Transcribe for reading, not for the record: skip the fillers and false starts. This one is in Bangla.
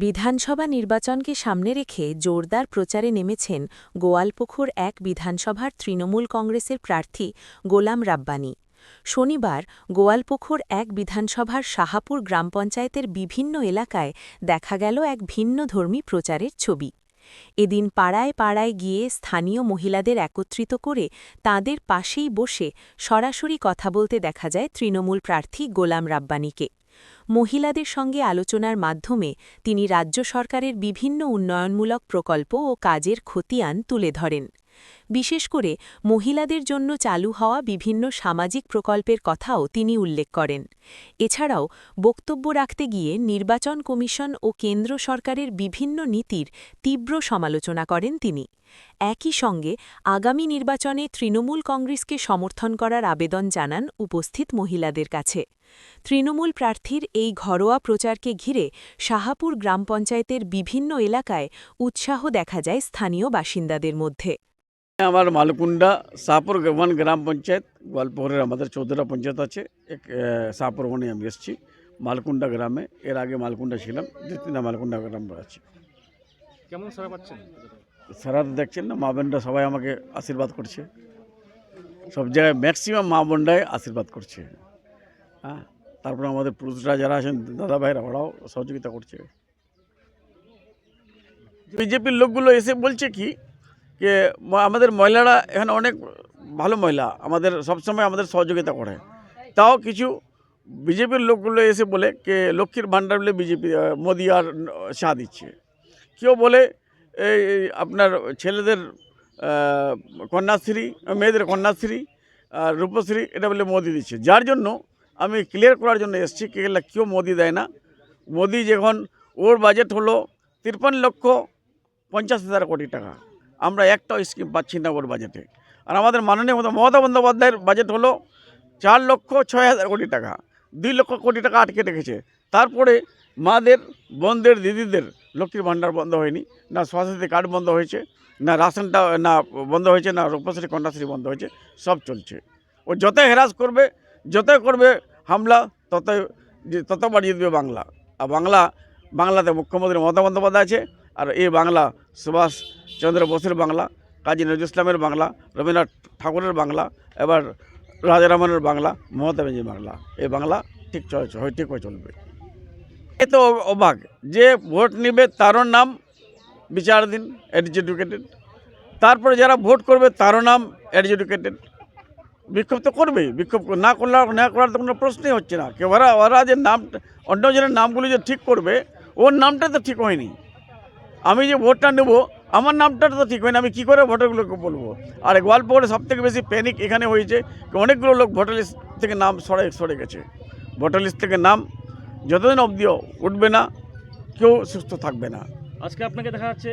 বিধানসভা নির্বাচনকে সামনে রেখে জোরদার প্রচারে নেমেছেন গোয়ালপুকুর ১ বিধানসভার তৃণমূল কংগ্রেসের প্রার্থী গোলাম রাব্বানী। শনিবার গোয়ালপুকুর ১ বিধানসভার শাহাপুর গ্রাম পঞ্চায়েতের বিভিন্ন এলাকায় দেখা গেল এক ভিন্নধর্মী প্রচারের ছবি। এদিন পাড়ায় পাড়ায় গিয়ে স্থানীয় মহিলাদের একত্রিত করে তাঁদের পাশেই বসে সরাসরি কথা বলতে দেখা যায় তৃণমূল প্রার্থী গোলাম রাব্বানীকে। মহিলাদের সঙ্গে আলোচনার মাধ্যমে তিনি রাজ্য সরকারের বিভিন্ন উন্নয়নমূলক প্রকল্প ও কাজের খতিয়ান তুলে ধরেন। বিশেষ করে মহিলাদের জন্য চালু হওয়া বিভিন্ন সামাজিক প্রকল্পের কথাও তিনি উল্লেখ করেন। এছাড়াও বক্তব্য রাখতে গিয়ে নির্বাচন কমিশন ও কেন্দ্র সরকারের বিভিন্ন নীতির তীব্র সমালোচনা করেন তিনি। একই সঙ্গে আগামী নির্বাচনে তৃণমূল কংগ্রেসকে সমর্থন করার আবেদন জানান উপস্থিত মহিলাদের কাছে। তৃণমূল প্রার্থীর এই ঘরোয়া প্রচারকে ঘিরে শাহাপুর গ্রাম পঞ্চায়েতের বিভিন্ন এলাকায় উৎসাহ দেখা যায় স্থানীয় বাসিন্দাদের মধ্যে। আমার মালকুন্ডা শাহপুর ওয়ান গ্রাম পঞ্চায়েত গোয়ালপুরের আমাদের 14টা পঞ্চায়েত আছে। এক শাহপুর ওয়ানে আমি এসেছি মালকুন্ডা গ্রামে। এর আগে মালকুন্ডা ছিলাম, 2-3টা মালকুন্ডা গ্রাম আছে। কেমন সারা পাচ্ছেন? সারা দেখছেন না, মা বোনরা সবাই আমাকে আশীর্বাদ করছে। সব জায়গায় ম্যাক্সিমাম মা বোনরাই আশীর্বাদ করছে। হ্যাঁ, তারপরে আমাদের পুরুষরা যারা আছেন দাদা ভাইরা, ওরাও সহযোগিতা করছে। বিজেপির লোকগুলো এসে বলছে কি যে আমাদের মহিলারা এখানে অনেক ভালো মহিলা, আমাদের সবসময় আমাদের সহযোগিতা করে। তাও কিছু বিজেপির লোকগুলো এসে বলে যে লক্ষ্মীর ভাণ্ডার বলে বিজেপি মোদি আর শাহ দিচ্ছে। কেউ বলে এই আপনার ছেলেদের কন্যাশ্রী, মেয়েদের কন্যাশ্রী আর রূপশ্রী এটা বলে মোদি দিচ্ছে। যার জন্য আমি ক্লিয়ার করার জন্য এসেছি কি কেউ মোদি দেয় না। মোদি যখন ওর বাজেট হলো 53,50,000 কোটি টাকা, আমরা একটাও স্কিম পাচ্ছি না ওর বাজেটে। আর আমাদের মাননীয় মমতা বন্দ্যোপাধ্যায়ের বাজেট হলো 4,06,000 কোটি টাকা, 2 লক্ষ কোটি টাকা আটকে রেখেছে। তারপরে মাদের, বোনদের, দিদিদের লক্ষ্মীর ভাণ্ডার বন্ধ হয়নি, না স্বাস্থ্যসাথী কার্ড বন্ধ হয়েছে, না রাশনটা না বন্ধ হয়েছে, না রূপশ্রী কন্যাশ্রী বন্ধ হয়েছে, সব চলছে। ও যতই হ্যারাস করবে, যতই করবে হামলা, তত বাড়িয়ে দেবে বাংলা। আর বাংলাতে মুখ্যমন্ত্রী মমতা বন্দ্যোপাধ্যায় আছে, আর এই বাংলা সুভাষচন্দ্র বোসের বাংলা, কাজী নজরুল ইসলামের বাংলা, রবীন্দ্রনাথ ঠাকুরের বাংলা, এবার রাজারামনের বাংলা, মমতা ব্যানার্জির বাংলা। এই বাংলা ঠিক হয়ে চলবে। এ তো অবাক যে ভোট নেবে তারও নাম বিচারাধীন, এডুকেটেড। তারপরে যারা ভোট করবে তারও নাম এডুকেটেড। বিক্ষোভ তো করবেই, বিক্ষোভ না করার তো কোনো প্রশ্নই হচ্ছে না। ওরা যে নাম অন্যজনের নামগুলি যে ঠিক করবে, ওর নামটা তো ঠিক হয়নি। আমি যে ভোটটা নেব, আমার নামটা তো ঠিক হয়নি, আমি কী করে ভোটারগুলোকে বলবো? আর গোয়ালপুরে সবথেকে বেশি প্যানিক এখানে হয়েছে, অনেকগুলো লোক ভোটার লিস্ট থেকে নাম সরে গেছে। ভোটার লিস্ট থেকে নাম যতদিন অবধি উঠবে না, কেউ সুস্থ থাকবে না। আজকে আপনাকে দেখা যাচ্ছে